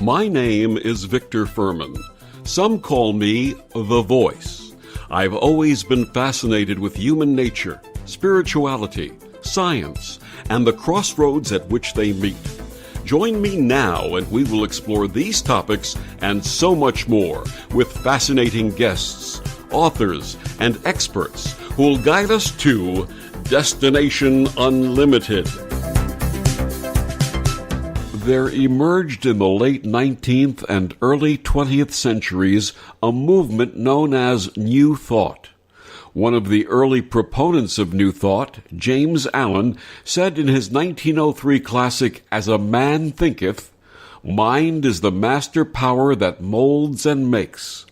My name is Victor Furman. Some call me The Voice. I've always been fascinated with human nature, spirituality, science, and the crossroads at which they meet. Join me now and we will explore these topics and so much more with fascinating guests, authors, and experts who will guide us to Destination Unlimited. There emerged in the late 19th and early 20th centuries a movement known as New Thought. One of the early proponents of New Thought, James Allen, said in his 1903 classic, As a Man Thinketh, "Mind is the master power that molds and makes,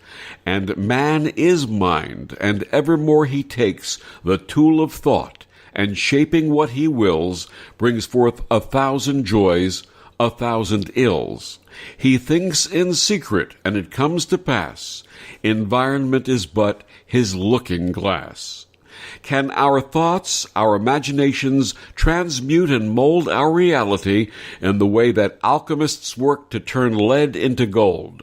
and man is mind, and evermore he takes the tool of thought, and shaping what he wills, brings forth 1,000 joys, 1,000 ills. He thinks in secret, and it comes to pass. Environment is but his looking glass." Can our thoughts, our imaginations, transmute and mold our reality in the way that alchemists work to turn lead into gold?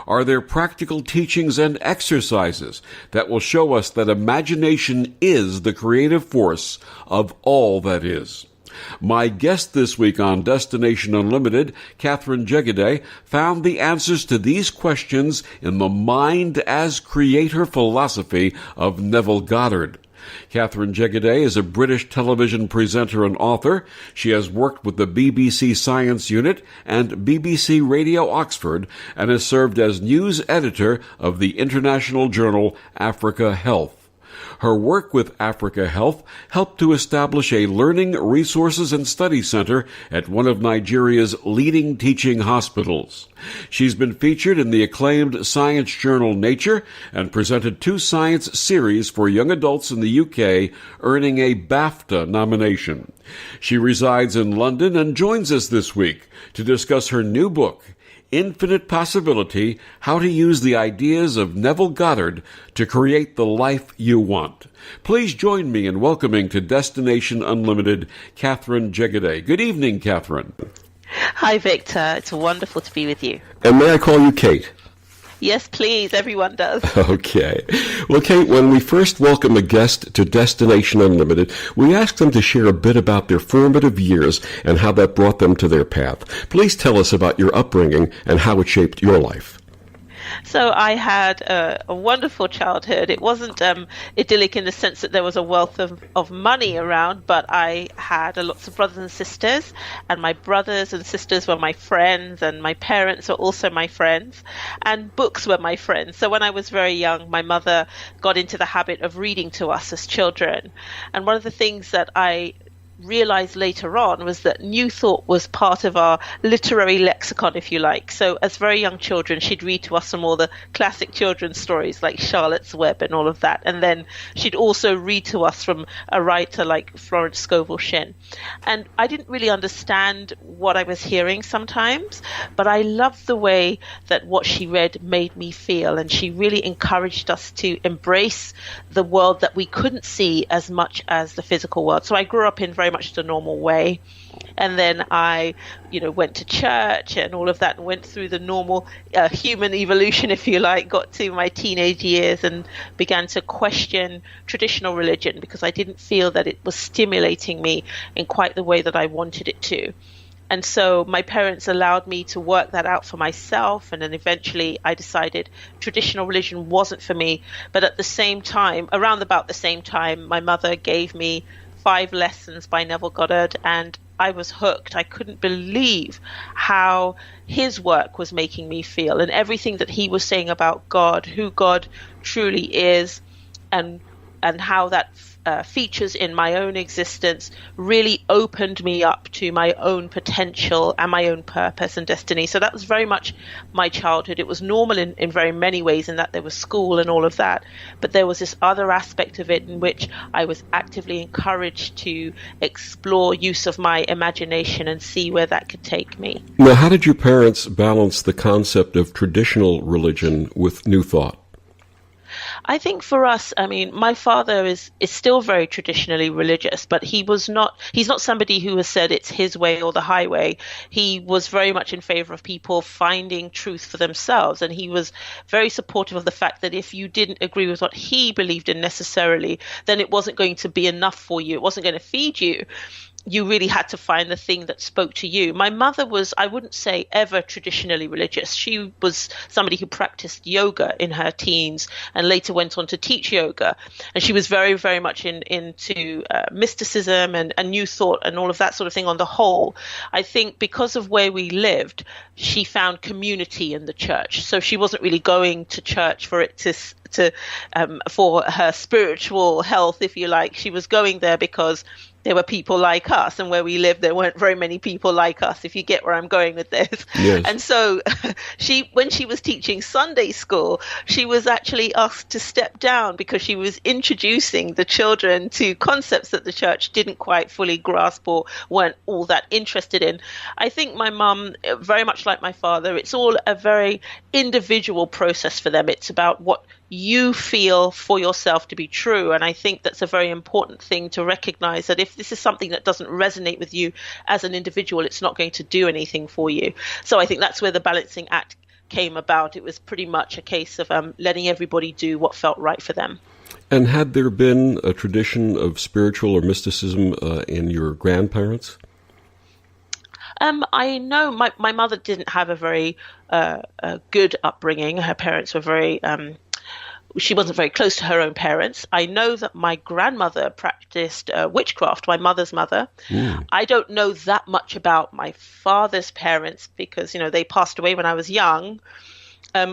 Are there practical teachings and exercises that will show us that imagination is the creative force of all that is? My guest this week on Destination Unlimited, Katherine Jegede, found the answers to these questions in the Mind as Creator philosophy of Neville Goddard. Katherine Jegede is a British television presenter and author. She has worked with the BBC Science Unit and BBC Radio Oxford and has served as news editor of the international journal Africa Health. Her work with Africa Health helped to establish a learning, resources, and study center at one of Nigeria's leading teaching hospitals. She's been featured in the acclaimed science journal Nature and presented 2 science series for young adults in the UK, earning a BAFTA nomination. She resides in London and joins us this week to discuss her new book, Infinite Possibility, How to Use the Ideas of Neville Goddard to Create the Life You Want. Please join me in welcoming to Destination Unlimited, Katherine Jegede. Good evening, Katherine. Hi, Victor. It's wonderful to be with you. And may I call you Kate? Yes, please. Everyone does. Okay. Well, Kate, when we first welcome a guest to Destination Unlimited, we ask them to share a bit about their formative years and how that brought them to their path. Please tell us about your upbringing and how it shaped your life. So I had a wonderful childhood. It wasn't idyllic in the sense that there was a wealth of money around, but I had lots of brothers and sisters, and my brothers and sisters were my friends, and my parents were also my friends, and books were my friends. So when I was very young, my mother got into the habit of reading to us as children. And one of the things that I realized later on was that New Thought was part of our literary lexicon, if you like. So as very young children, she'd read to us from all the classic children's stories like Charlotte's Web and all of that. And then she'd also read to us from a writer like Florence Scovel Shinn. And I didn't really understand what I was hearing sometimes, but I loved the way that what she read made me feel. And she really encouraged us to embrace the world that we couldn't see as much as the physical world. So I grew up in very much the normal way, and then I went to church and all of that, and went through the normal human evolution, if you like, got to my teenage years and began to question traditional religion because I didn't feel that it was stimulating me in quite the way that I wanted it to. And so my parents allowed me to work that out for myself, and then eventually I decided traditional religion wasn't for me. But at the same time, around about the same time, my mother gave me 5 lessons by Neville Goddard, and I was hooked. I couldn't believe how his work was making me feel, and everything that he was saying about God, who God truly is, and how that features in my own existence really opened me up to my own potential and my own purpose and destiny. So that was very much my childhood. It was normal in very many ways, in that there was school and all of that, but there was this other aspect of it in which I was actively encouraged to explore use of my imagination and see where that could take me. Now, how did your parents balance the concept of traditional religion with New Thought? I think for us, I mean, my father is still very traditionally religious, but he's not somebody who has said it's his way or the highway. He was very much in favor of people finding truth for themselves. And he was very supportive of the fact that if you didn't agree with what he believed in necessarily, then it wasn't going to be enough for you. It wasn't going to feed you. You really had to find the thing that spoke to you. My mother was, I wouldn't say ever traditionally religious. She was somebody who practiced yoga in her teens and later went on to teach yoga. And she was very, very much into mysticism and new thought and all of that sort of thing on the whole. I think because of where we lived, she found community in the church. So she wasn't really going to church for it for her spiritual health, if you like. She was going there because there were people like us, and where we lived, there weren't very many people like us, if you get where I'm going with this. Yes. And so when she was teaching Sunday school, she was actually asked to step down because she was introducing the children to concepts that the church didn't quite fully grasp or weren't all that interested in. I think my mum, very much like my father, it's all a very individual process for them. It's about what you feel for yourself to be true. And I think that's a very important thing to recognize, that if this is something that doesn't resonate with you as an individual, it's not going to do anything for you. So I think that's where the balancing act came about. It was pretty much a case of letting everybody do what felt right for them. And had there been a tradition of spiritual or mysticism in your grandparents? I know my mother didn't have a very good upbringing. Her parents were very she wasn't very close to her own parents. I know that my grandmother practiced witchcraft, my mother's mother. I don't know that much about my father's parents because, they passed away when I was young.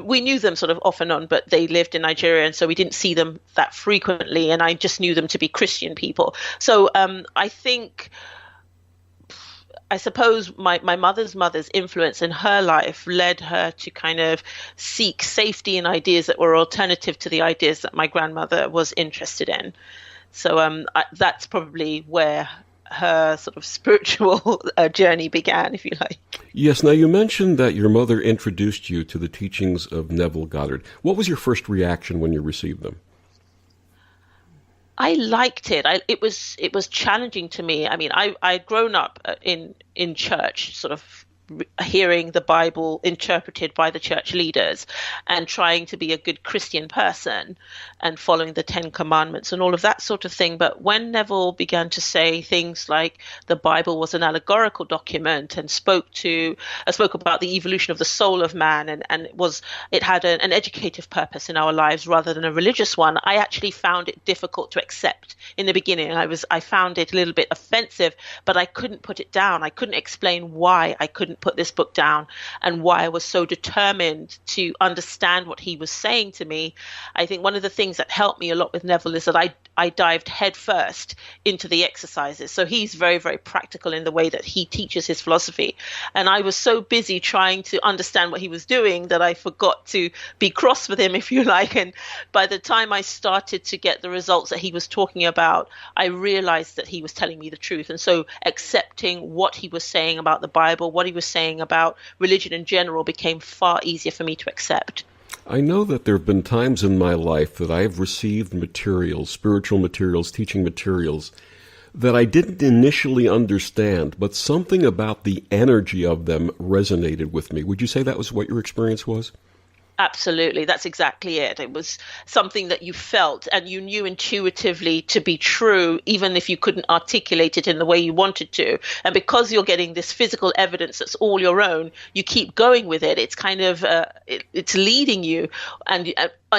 We knew them sort of off and on, but they lived in Nigeria, and so we didn't see them that frequently, and I just knew them to be Christian people. So I suppose my mother's influence in her life led her to kind of seek safety in ideas that were alternative to the ideas that my grandmother was interested in. So that's probably where her sort of spiritual journey began, if you like. Yes. Now, you mentioned that your mother introduced you to the teachings of Neville Goddard. What was your first reaction when you received them? I liked it. It was challenging to me. I mean, I'd grown up in church, sort of hearing the Bible interpreted by the church leaders and trying to be a good Christian person and following the 10 Commandments and all of that sort of thing. But when Neville began to say things like the Bible was an allegorical document and spoke about the evolution of the soul of man and it had an educative purpose in our lives rather than a religious one, I actually found it difficult to accept in the beginning. I found it a little bit offensive, but I couldn't put it down. I couldn't explain why I couldn't put this book down and why I was so determined to understand what he was saying to me. I think one of the things that helped me a lot with Neville is that I dived headfirst into the exercises. So he's very, very practical in the way that he teaches his philosophy. And I was so busy trying to understand what he was doing that I forgot to be cross with him, if you like. And by the time I started to get the results that he was talking about, I realized that he was telling me the truth. And so accepting what he was saying about the Bible, what he was saying about religion in general, became far easier for me to accept. I know that there have been times in my life that I have received materials, spiritual materials, teaching materials, that I didn't initially understand, but something about the energy of them resonated with me. Would you say that was what your experience was? Absolutely. That's exactly it. It was something that you felt and you knew intuitively to be true, even if you couldn't articulate it in the way you wanted to. And because you're getting this physical evidence that's all your own, you keep going with it. It's kind of, it's leading you and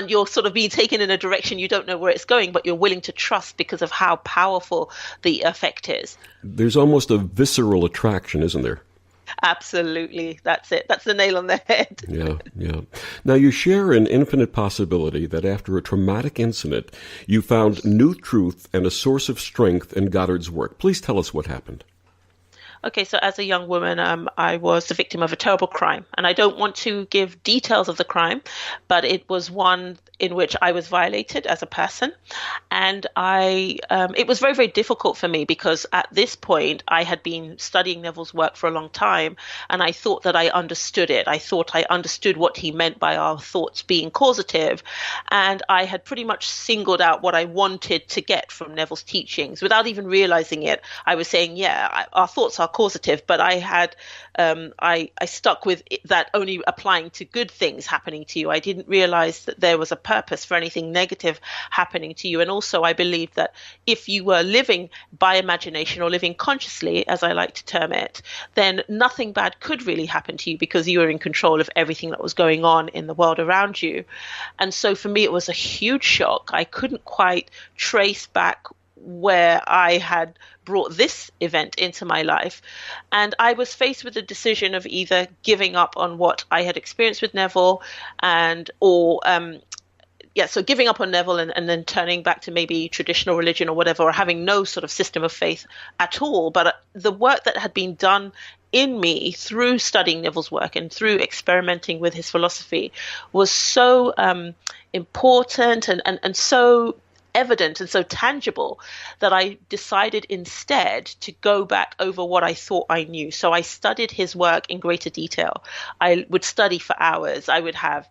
you're sort of being taken in a direction you don't know where it's going, but you're willing to trust because of how powerful the effect is. There's almost a visceral attraction, isn't there? Absolutely. That's it. That's the nail on the head. Yeah. Now, you share an infinite possibility that after a traumatic incident, you found new truth and a source of strength in Goddard's work. Please tell us what happened. Okay, so as a young woman, I was the victim of a terrible crime, and I don't want to give details of the crime, but it was one in which I was violated as a person, and it was very, very difficult for me because at this point I had been studying Neville's work for a long time, and I thought that I understood it. I thought I understood what he meant by our thoughts being causative, and I had pretty much singled out what I wanted to get from Neville's teachings without even realizing it. I was saying, yeah, our thoughts are causative, but I stuck with that only applying to good things happening to you. I didn't realize that there was a purpose for anything negative happening to you. And also I believed that if you were living by imagination or living consciously, as I like to term it, then nothing bad could really happen to you because you were in control of everything that was going on in the world around you. And so for me, it was a huge shock. I couldn't quite trace back where I had brought this event into my life. And I was faced with the decision of either giving up on what I had experienced with Neville so giving up on Neville and then turning back to maybe traditional religion or whatever, or having no sort of system of faith at all. But the work that had been done in me through studying Neville's work and through experimenting with his philosophy was so important and so evident and so tangible that I decided instead to go back over what I thought I knew. So I studied his work in greater detail. I would study for hours. I would have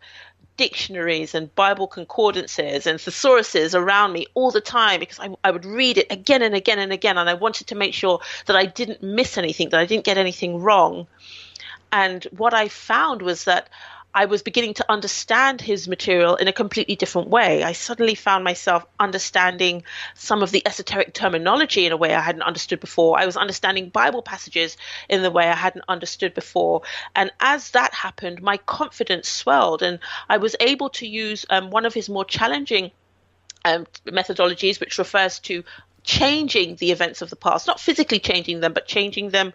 dictionaries and Bible concordances and thesauruses around me all the time because I would read it again and again and again, and I wanted to make sure that I didn't miss anything, that I didn't get anything wrong. And what I found was that I was beginning to understand his material in a completely different way. I suddenly found myself understanding some of the esoteric terminology in a way I hadn't understood before. I was understanding Bible passages in the way I hadn't understood before. And as that happened, my confidence swelled, and I was able to use one of his more challenging methodologies, which refers to changing the events of the past, not physically changing them, but changing them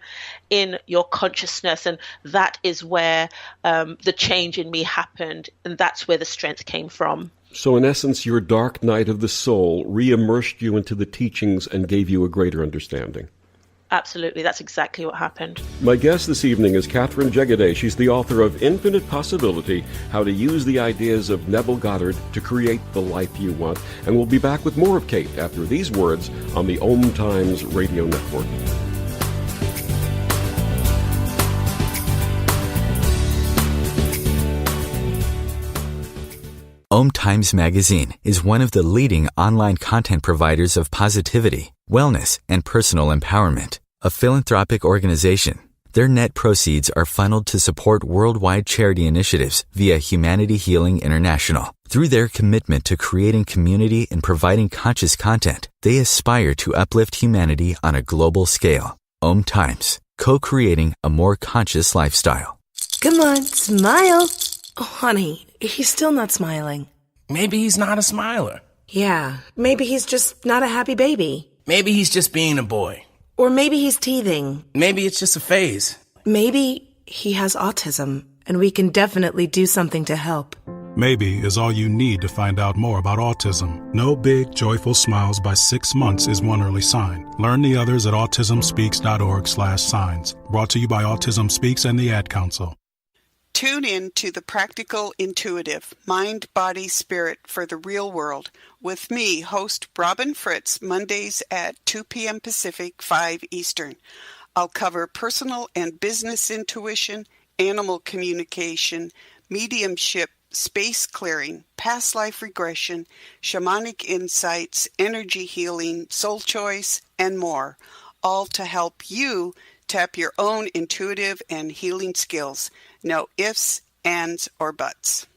in your consciousness. And that is where the change in me happened. And that's where the strength came from. So in essence, your dark night of the soul re-immersed you into the teachings and gave you a greater understanding. Absolutely. That's exactly what happened. My guest this evening is Katherine Jegede. She's the author of Infinite Possibility, How to Use the Ideas of Neville Goddard to Create the Life You Want. And we'll be back with more of Kate after these words on the OMTimes Radio Network. OMTimes Magazine is one of the leading online content providers of positivity, wellness, and personal empowerment. A philanthropic organization, their net proceeds are funneled to support worldwide charity initiatives via Humanity Healing International. Through their commitment to creating community and providing conscious content, they aspire to uplift humanity on a global scale. OMTimes, co-creating a more conscious lifestyle. Come on, smile. Oh, honey, he's still not smiling. Maybe he's not a smiler. Yeah, maybe he's just not a happy baby. Maybe he's just being a boy. Or maybe he's teething. Maybe it's just a phase. Maybe he has autism, and we can definitely do something to help. Maybe is all you need to find out more about autism. No big, joyful smiles by 6 months is one early sign. Learn the others at autismspeaks.org/signs. Brought to you by Autism Speaks and the Ad Council. Tune in to the Practical Intuitive, Mind, Body, Spirit for the Real World with me, host Robin Fritz, Mondays at 2 p.m. Pacific, 5 Eastern. I'll cover personal and business intuition, animal communication, mediumship, space clearing, past life regression, shamanic insights, energy healing, soul choice, and more, all to help you tap your own intuitive and healing skills. No ifs, ands, or buts.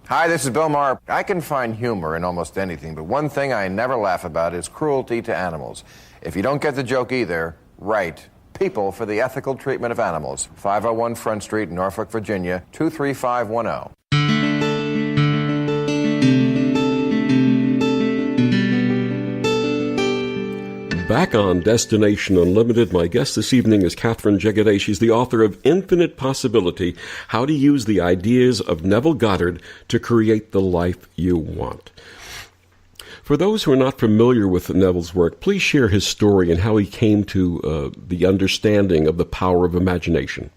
Hi, this is Bill Maher. I can find humor in almost anything, but one thing I never laugh about is cruelty to animals. If you don't get the joke either, write People for the Ethical Treatment of Animals, 501 Front Street, Norfolk, Virginia, 23510. Back on Destination Unlimited, my guest this evening is Katherine Jegede. She's the author of Infinite Possibility, How to Use the Ideas of Neville Goddard to Create the Life You Want. For those who are not familiar with Neville's work, please share his story and how he came to the understanding of the power of imagination.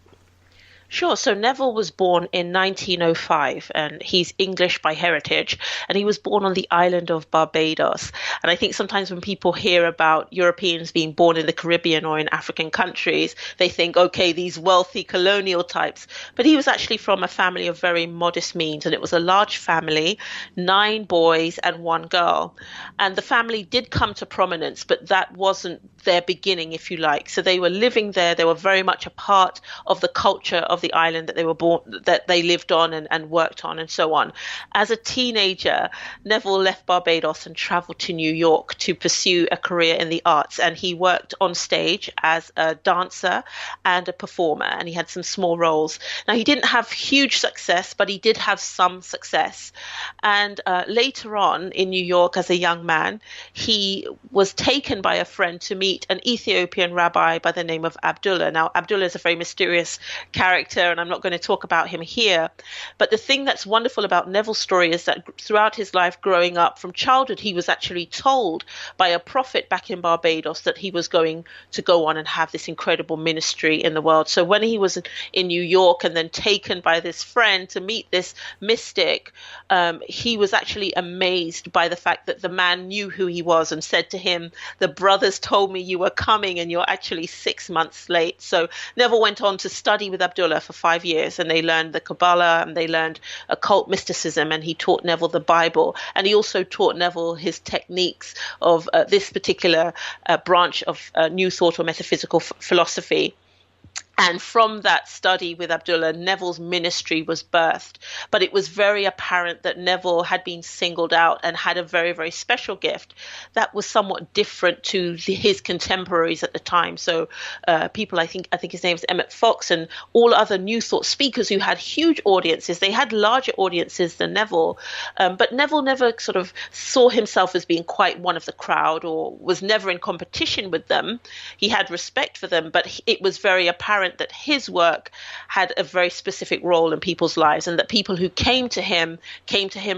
Sure. So Neville was born in 1905, and he's English by heritage, and he was born on the island of Barbados. And I think sometimes when people hear about Europeans being born in the Caribbean or in African countries, they think, okay, these wealthy colonial types. But he was actually from a family of very modest means, and it was a large family, 9 boys and 1 girl. And the family did come to prominence, but that wasn't their beginning, if you like. So they were living there. They were very much a part of the culture of the island that they were born, that they lived on and worked on, and so on. As a teenager, Neville left Barbados and traveled to New York to pursue a career in the arts. And he worked on stage as a dancer and a performer, and he had some small roles. Now, he didn't have huge success, but he did have some success. And later on in New York, as a young man, he was taken by a friend to meet an Ethiopian rabbi by the name of Abdullah. Now, Abdullah is a very mysterious character, and I'm not going to talk about him here. But the thing that's wonderful about Neville's story is that throughout his life growing up, from childhood, he was actually told by a prophet back in Barbados that he was going to go on and have this incredible ministry in the world. So when he was in New York and then taken by this friend to meet this mystic, he was actually amazed by the fact that the man knew who he was and said to him, "The brothers told me you were coming and you're actually 6 months late." So Neville went on to study with Abdullah for 5 years, and they learned the Kabbalah and they learned occult mysticism, and he taught Neville the Bible, and he also taught Neville his techniques of this particular branch of New Thought or metaphysical philosophy. And from that study with Abdullah, Neville's ministry was birthed. But it was very apparent that Neville had been singled out and had a very, very special gift that was somewhat different to his contemporaries at the time. So people, I think his name is Emmett Fox, and all other New Thought speakers who had huge audiences. They had larger audiences than Neville. But Neville never sort of saw himself as being quite one of the crowd, or was never in competition with them. He had respect for them, but it was very apparent that his work had a very specific role in people's lives, and that people who came to him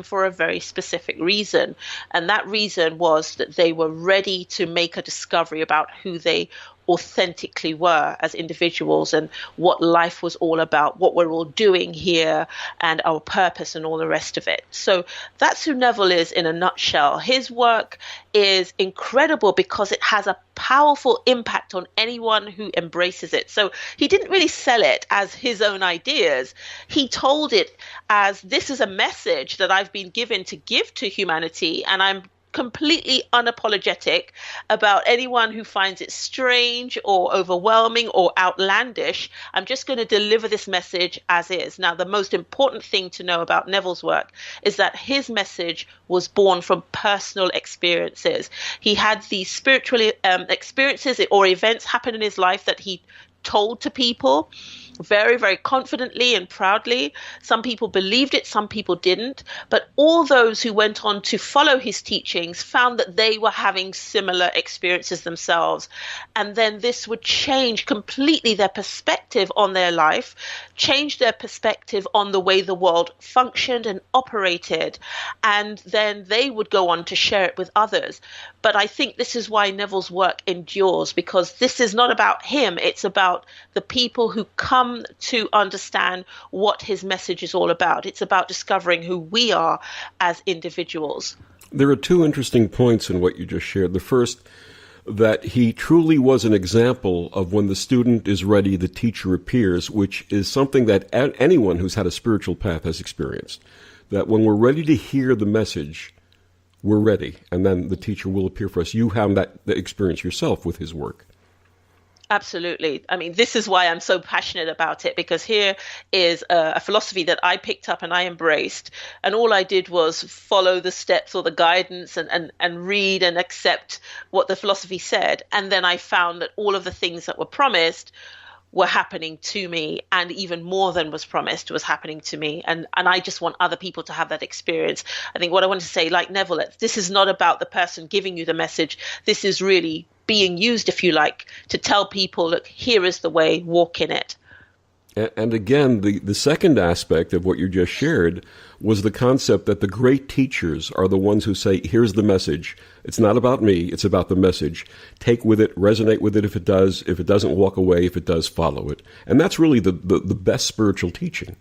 for a very specific reason. And that reason was that they were ready to make a discovery about who they authentically were as individuals and what life was all about, what we're all doing here, and our purpose and all the rest of it. So that's who Neville is in a nutshell. His work is incredible because it has a powerful impact on anyone who embraces it. So he didn't really sell it as his own ideas. He told it as, this is a message that I've been given to give to humanity, and I'm completely unapologetic about anyone who finds it strange or overwhelming or outlandish. I'm just going to deliver this message as is. Now, the most important thing to know about Neville's work is that his message was born from personal experiences. He had these spiritual experiences or events happen in his life that he told to people very, very confidently and proudly. Some people believed it, some people didn't. But all those who went on to follow his teachings found that they were having similar experiences themselves. And then this would change completely their perspective on their life, change their perspective on the way the world functioned and operated. And then they would go on to share it with others. But I think this is why Neville's work endures, because this is not about him. It's about the people who come to understand what his message is all about. It's about discovering who we are as individuals. There are 2 interesting points in what you just shared. The first, that he truly was an example of when the student is ready, the teacher appears, which is something that anyone who's had a spiritual path has experienced. That when we're ready to hear the message, we're ready, and then the teacher will appear for us. You have that experience yourself with his work. Absolutely. I mean, this is why I'm so passionate about it, because here is a philosophy that I picked up and I embraced. And all I did was follow the steps or the guidance and read and accept what the philosophy said. And then I found that all of the things that were promised were happening to me, and even more than was promised was happening to me. And I just want other people to have that experience. I think what I want to say, like Neville, this is not about the person giving you the message. This is really being used, if you like, to tell people, look, here is the way, walk in it. And again, the second aspect of what you just shared was the concept that the great teachers are the ones who say, here's the message. It's not about me, it's about the message. Take with it, resonate with it if it does. If it doesn't, walk away. If it does, follow it. And that's really the best spiritual teaching.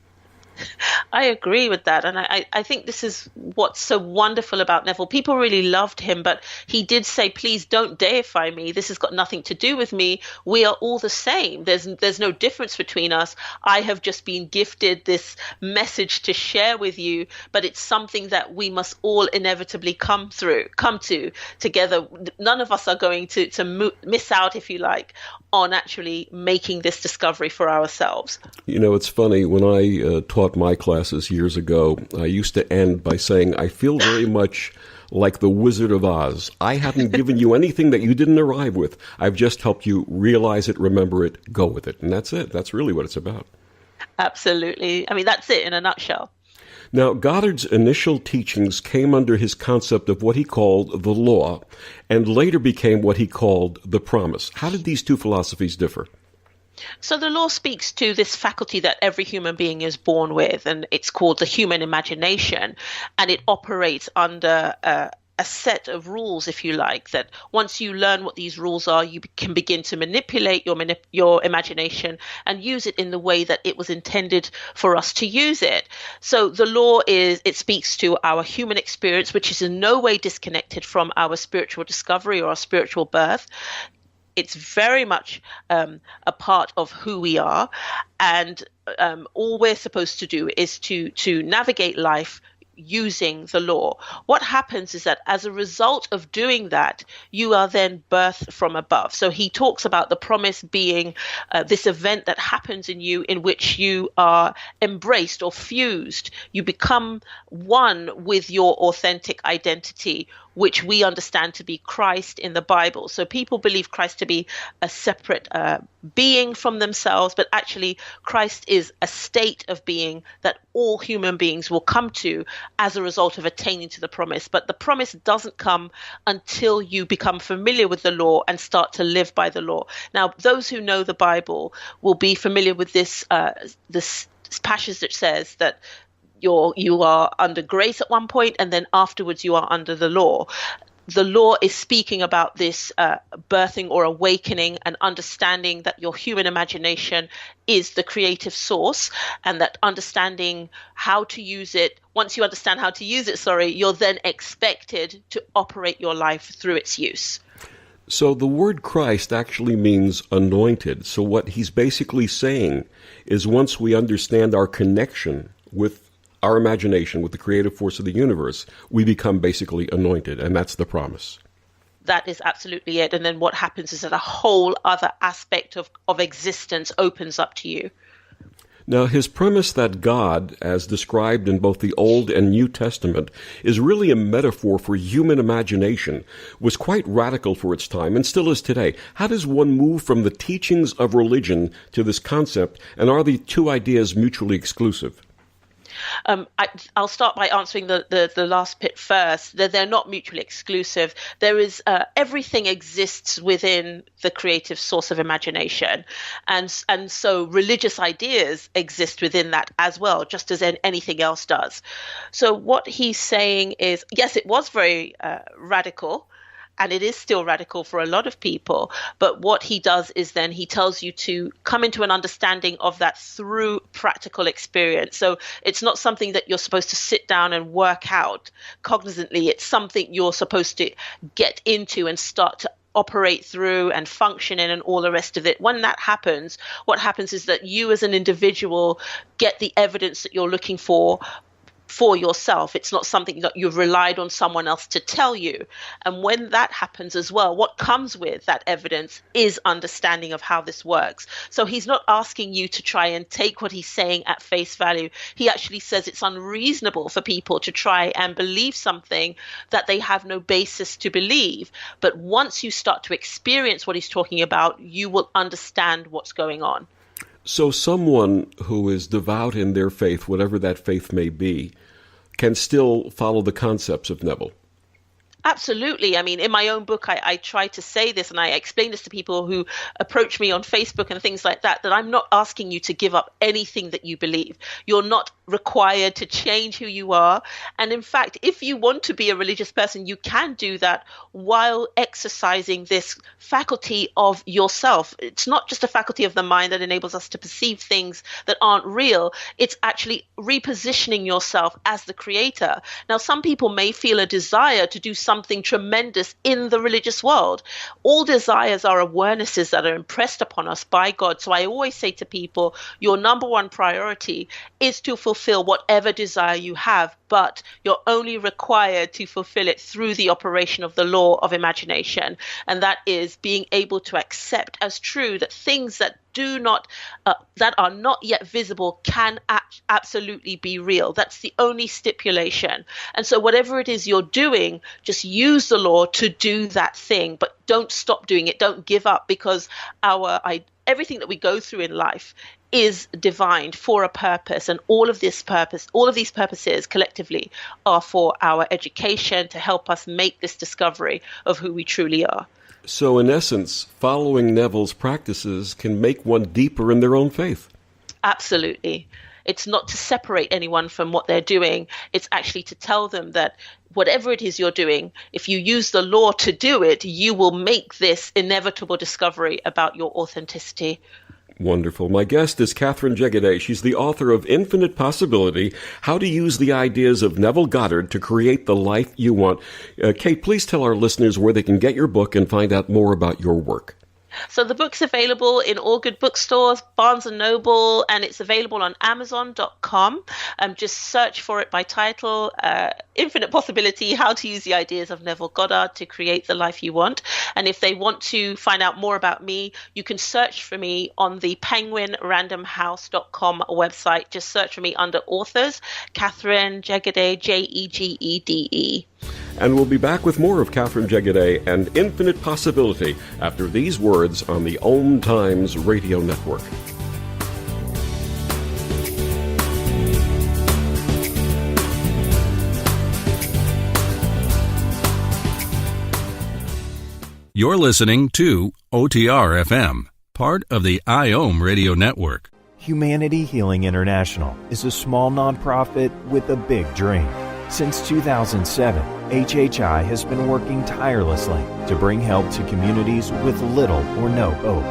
I agree with that. And I think this is what's so wonderful about Neville. People really loved him, but he did say, please don't deify me. This has got nothing to do with me. We are all the same. There's no difference between us. I have just been gifted this message to share with you, but it's something that we must all inevitably come to together. None of us are going to miss out, if you like, on actually making this discovery for ourselves. You know, it's funny, when I taught my classes years ago, I used to end by saying, I feel very much like the Wizard of Oz. I haven't given you anything that you didn't arrive with. I've just helped you realize it, remember it, go with it. And that's it. That's really what it's about. Absolutely. I mean, that's it in a nutshell. Now, Goddard's initial teachings came under his concept of what he called the law, and later became what he called the promise. How did these two philosophies differ? So the law speaks to this faculty that every human being is born with, and it's called the human imagination, and it operates under a set of rules, if you like, that once you learn what these rules are, you can begin to manipulate your imagination and use it in the way that it was intended for us to use it. So the law it speaks to our human experience, which is in no way disconnected from our spiritual discovery or our spiritual birth. It's very much a part of who we are, and all we're supposed to do is to navigate life using the law. What happens is that as a result of doing that, you are then birthed from above. So he talks about the promise being this event that happens in you in which you are embraced or fused. You become one with your authentic identity, which we understand to be Christ in the Bible. So people believe Christ to be a separate being from themselves, but actually Christ is a state of being that all human beings will come to as a result of attaining to the promise. But the promise doesn't come until you become familiar with the law and start to live by the law. Now, those who know the Bible will be familiar with this passage that says that you are under grace at one point, and then afterwards you are under the law. The law is speaking about this birthing or awakening and understanding that your human imagination is the creative source, and that understanding how to use it, once you understand how to use it, you're then expected to operate your life through its use. So the word Christ actually means anointed. So what he's basically saying is once we understand our connection with our imagination, with the creative force of the universe, we become basically anointed, and that's the promise. That is absolutely it. And then what happens is that a whole other aspect of existence opens up to you. Now, his premise that God, as described in both the Old and New Testament, is really a metaphor for human imagination, was quite radical for its time and still is today. How does one move from the teachings of religion to this concept, and are the two ideas mutually exclusive? I'll start by answering the last bit first. They're not mutually exclusive. There is everything exists within the creative source of imagination, and so religious ideas exist within that as well, just as anything else does. So what he's saying is, yes, it was very radical. And it is still radical for a lot of people. But what he does is then he tells you to come into an understanding of that through practical experience. So it's not something that you're supposed to sit down and work out cognizantly. It's something you're supposed to get into and start to operate through and function in and all the rest of it. When that happens, what happens is that you as an individual get the evidence that you're looking for yourself. It's not something that you've relied on someone else to tell you. And when that happens as well, what comes with that evidence is understanding of how this works. So he's not asking you to try and take what he's saying at face value. He actually says it's unreasonable for people to try and believe something that they have no basis to believe. But once you start to experience what he's talking about, you will understand what's going on. So someone who is devout in their faith, whatever that faith may be, can still follow the concepts of Neville. Absolutely. I mean, in my own book, I try to say this, and I explain this to people who approach me on Facebook and things like that I'm not asking you to give up anything that you believe. You're not required to change who you are. And in fact, if you want to be a religious person, you can do that while exercising this faculty of yourself. It's not just a faculty of the mind that enables us to perceive things that aren't real. It's actually repositioning yourself as the creator. Now, some people may feel a desire to do something tremendous in the religious world. All desires are awarenesses that are impressed upon us by God. So I always say to people, your number one priority is to fulfill whatever desire you have, but you're only required to fulfill it through the operation of the law of imagination. And that is being able to accept as true that things that that are not yet visible can absolutely be real. That's the only stipulation. And so whatever it is you're doing, just use the law to do that thing, but don't stop doing it. Don't give up, because everything that we go through in life is divine for a purpose, and all of these purposes collectively are for our education, to help us make this discovery of who we truly are. So in essence, following Neville's practices can make one deeper in their own faith. Absolutely. It's not to separate anyone from what they're doing. It's actually to tell them that whatever it is you're doing, if you use the law to do it, you will make this inevitable discovery about your authenticity. Wonderful. My guest is Katherine Jegede. She's the author of Infinite Possibility, How to Use the Ideas of Neville Goddard to Create the Life You Want. Kate, please tell our listeners where they can get your book and find out more about your work. So the book's available in all good bookstores, Barnes & Noble, and it's available on Amazon.com. Just search for it by title, Infinite Possibility, How to Use the Ideas of Neville Goddard to Create the Life You Want. And if they want to find out more about me, you can search for me on the penguinrandomhouse.com website. Just search for me under authors, Katherine Jegede, Jegede. And we'll be back with more of Katherine Jegede and Infinite Possibility after these words on the OMTimes radio network. You're listening to OTR FM, part of the IOM radio network. Humanity Healing International is a small nonprofit with a big dream. Since 2007, HHI has been working tirelessly to bring help to communities with little or no hope.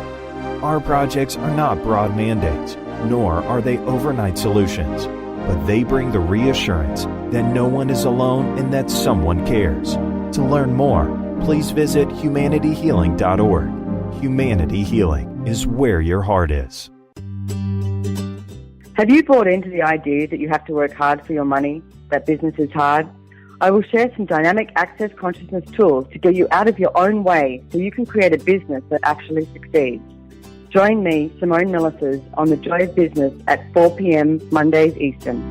Our projects are not broad mandates, nor are they overnight solutions, but they bring the reassurance that no one is alone and that someone cares. To learn more, please visit humanityhealing.org. Humanity Healing is where your heart is. Have you bought into the idea that you have to work hard for your money, that business is hard? I will share some dynamic access consciousness tools to get you out of your own way so you can create a business that actually succeeds. Join me, Simone Millisers, on The Joy of Business at 4 p.m. Mondays Eastern.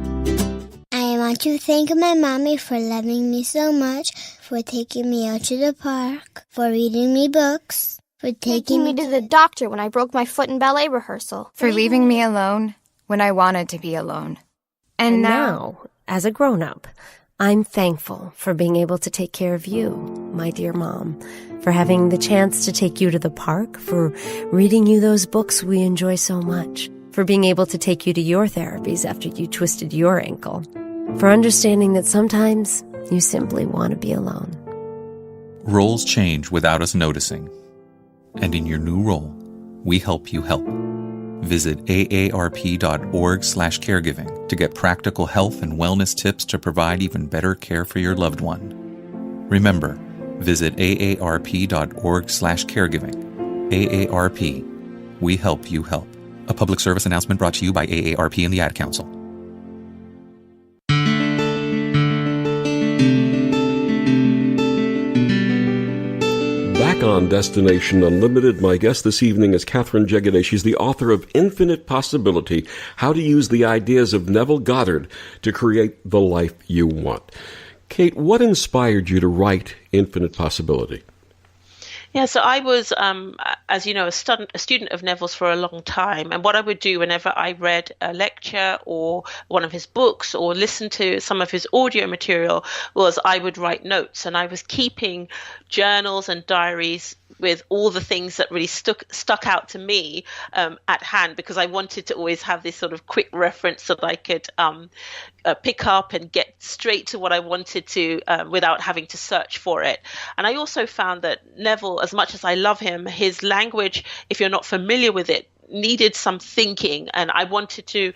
I want to thank my mommy for loving me so much, for taking me out to the park, for reading me books, for taking me to the doctor when I broke my foot in ballet rehearsal, for leaving me alone when I wanted to be alone. And now, as a grown-up, I'm thankful for being able to take care of you, my dear mom, for having the chance to take you to the park, for reading you those books we enjoy so much, for being able to take you to your therapies after you twisted your ankle, for understanding that sometimes you simply want to be alone. Roles change without us noticing. And in your new role, we help you help. Visit aarp.org/caregiving to get practical health and wellness tips to provide even better care for your loved one. Remember, visit aarp.org/caregiving. AARP. We help you help. A public service announcement brought to you by AARP and the Ad Council. Back on Destination Unlimited, my guest this evening is Katherine Jegede. She's the author of Infinite Possibility, How to Use the Ideas of Neville Goddard to Create the Life You Want. Kate, what inspired you to write Infinite Possibility? Yeah, so I was, as you know, a student of Neville's for a long time. And what I would do whenever I read a lecture or one of his books or listened to some of his audio material was I would write notes. And I was keeping journals and diaries with all the things that really stuck out to me at hand, because I wanted to always have this sort of quick reference that I could pick up and get straight to what I wanted to without having to search for it. And I also found that Neville, as much as I love him, his language, if you're not familiar with it, needed some thinking. And I wanted to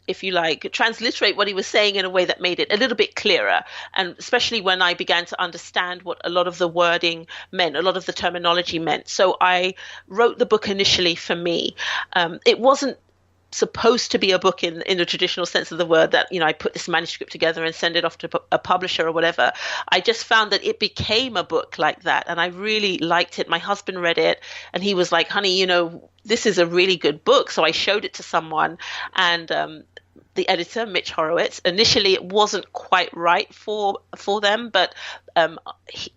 if you like, transliterate what he was saying in a way that made it a little bit clearer. And especially when I began to understand what a lot of the wording meant, a lot of the terminology meant. So I wrote the book initially for me. It wasn't supposed to be a book in the traditional sense of the word, that, you know, I put this manuscript together and send it off to a publisher or whatever. I just found that it became a book like that. And I really liked it. My husband read it and he was like, honey, you know, this is a really good book. So I showed it to someone, and the editor, Mitch Horowitz, initially it wasn't quite right for them, but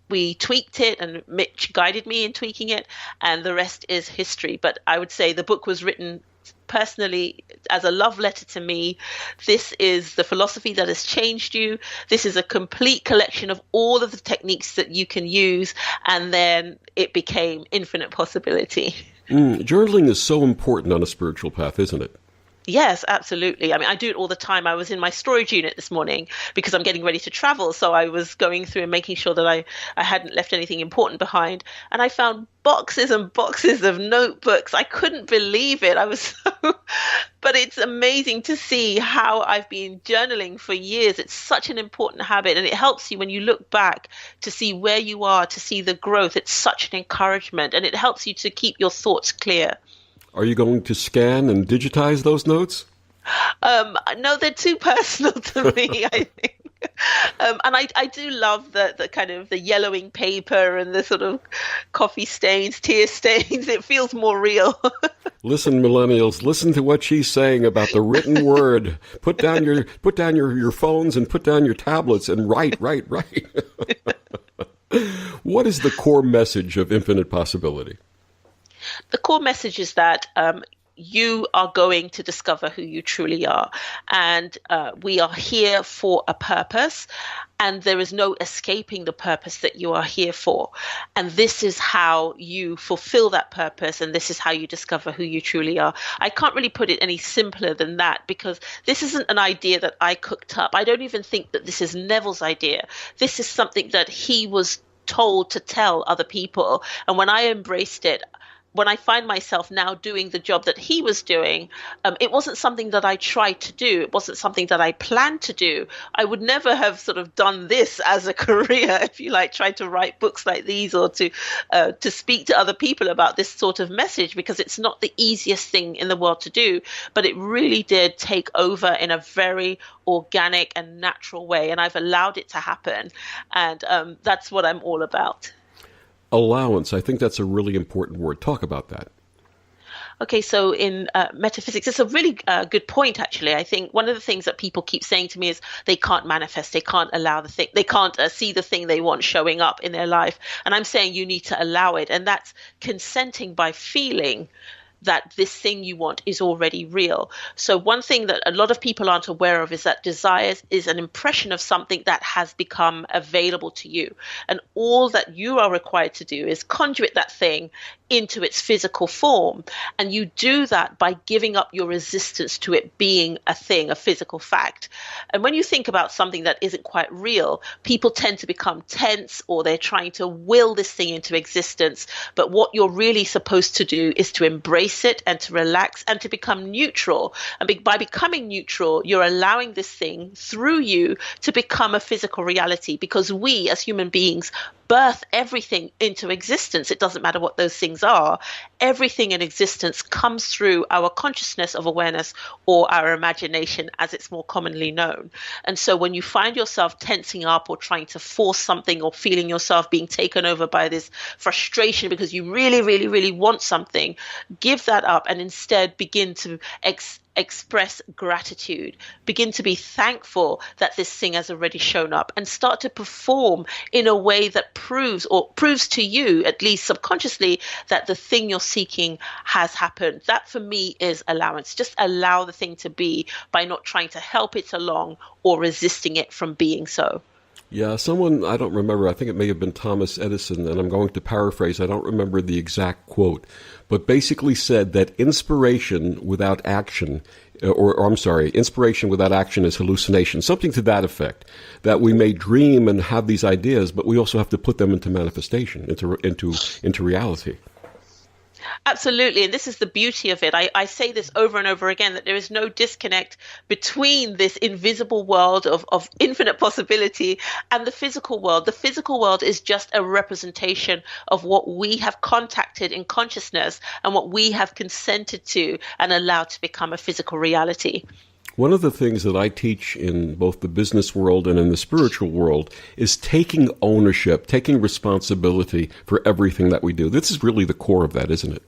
we tweaked it and Mitch guided me in tweaking it, and the rest is history. But I would say the book was written personally as a love letter to me. This is the philosophy that has changed you. This is a complete collection of all of the techniques that you can use. And then it became infinite possibility. Journaling is so important on a spiritual path, isn't it? Yes, absolutely. I mean, I do it all the time. I was in my storage unit this morning because I'm getting ready to travel. So I was going through and making sure that I hadn't left anything important behind. And I found boxes and boxes of notebooks. I couldn't believe it. I was so, but it's amazing to see how I've been journaling for years. It's such an important habit, and it helps you when you look back to see where you are, to see the growth. It's such an encouragement, and it helps you to keep your thoughts clear. Are you going to scan and digitize those notes? No, they're too personal to me, I think. And I do love the kind of the yellowing paper and the sort of coffee stains, tear stains. It feels more real. Listen, millennials, listen to what she's saying about the written word. Put down your phones and put down your tablets and write. What is the core message of Infinite Possibility? The core message is that you are going to discover who you truly are. And we are here for a purpose, and there is no escaping the purpose that you are here for. And this is how you fulfill that purpose, and this is how you discover who you truly are. I can't really put it any simpler than that, because this isn't an idea that I cooked up. I don't even think that this is Neville's idea. This is something that he was told to tell other people. And when I embraced it, when I find myself now doing the job that he was doing, it wasn't something that I tried to do. It wasn't something that I planned to do. I would never have sort of done this as a career, if you like, tried to write books like these or to speak to other people about this sort of message, because it's not the easiest thing in the world to do. But it really did take over in a very organic and natural way, and I've allowed it to happen. And that's what I'm all about. Allowance. I think that's a really important word. Talk about that. Okay, so in metaphysics, it's a really good point, actually. I think one of the things that people keep saying to me is they can't manifest, they can't allow the thing, they can't see the thing they want showing up in their life. And I'm saying you need to allow it. And that's consenting by feeling that this thing you want is already real. So one thing that a lot of people aren't aware of is that desires is an impression of something that has become available to you. And all that you are required to do is conduit that thing into its physical form. And you do that by giving up your resistance to it being a thing, a physical fact. And when you think about something that isn't quite real, people tend to become tense, or they're trying to will this thing into existence. But what you're really supposed to do is to embrace it and to relax and to become neutral. And by becoming neutral, you're allowing this thing through you to become a physical reality, because we as human beings birth everything into existence. It doesn't matter what those things are. Everything in existence comes through our consciousness of awareness, or our imagination as it's more commonly known. And so when you find yourself tensing up or trying to force something, or feeling yourself being taken over by this frustration because you really, really, really want something, give that up and instead begin to express gratitude, begin to be thankful that this thing has already shown up, and start to perform in a way that proves to you, at least subconsciously, that the thing you're seeking has happened. That for me is allowance. Just allow the thing to be by not trying to help it along or resisting it from being so. Yeah, someone, I don't remember, I think it may have been Thomas Edison, and I'm going to paraphrase, I don't remember the exact quote, but basically said that inspiration without action, inspiration without action is hallucination, something to that effect, that we may dream and have these ideas, but we also have to put them into manifestation, into reality. Absolutely. And this is the beauty of it. I say this over and over again, that there is no disconnect between this invisible world of infinite possibility and the physical world. The physical world is just a representation of what we have contacted in consciousness and what we have consented to and allowed to become a physical reality. One of the things that I teach in both the business world and in the spiritual world is taking ownership, taking responsibility for everything that we do. This is really the core of that, isn't it?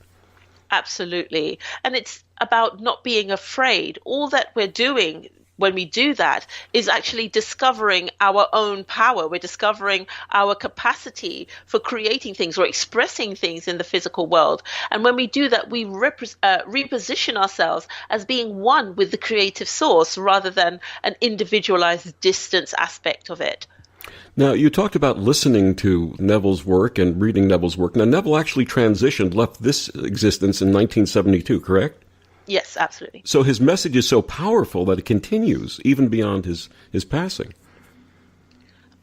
Absolutely. And it's about not being afraid. All that we're doing when we do that is actually discovering our own power. We're discovering our capacity for creating things or expressing things in the physical world. And when we do that, we reposition ourselves as being one with the creative source rather than an individualized distance aspect of it. Now, you talked about listening to Neville's work and reading Neville's work. Now, Neville actually left this existence in 1972, correct? Yes, absolutely. So his message is so powerful that it continues even beyond his passing.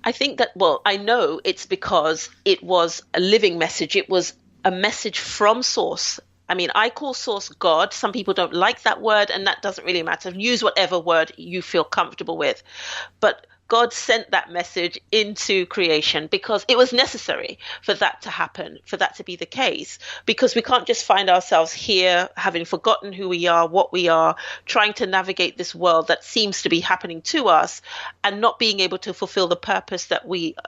I think that, I know it's because it was a living message. It was a message from source. I mean, I call source God. Some people don't like that word, and that doesn't really matter. Use whatever word you feel comfortable with. But God sent that message into creation because it was necessary for that to happen, for that to be the case, because we can't just find ourselves here having forgotten who we are, what we are, trying to navigate this world that seems to be happening to us and not being able to fulfill the purpose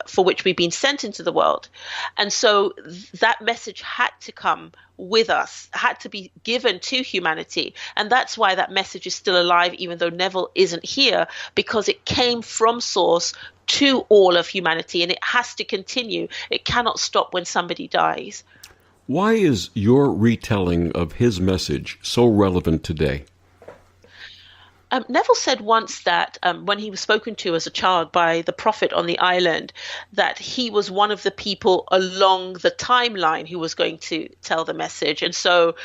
for which we've been sent into the world. And so that message had to come with us, had to be given to humanity. And that's why that message is still alive, even though Neville isn't here, because it came from source to all of humanity, and it has to continue. It cannot stop when somebody dies. Why is your retelling of his message so relevant today? Neville said once that when he was spoken to as a child by the prophet on the island, that he was one of the people along the timeline who was going to tell the message. And so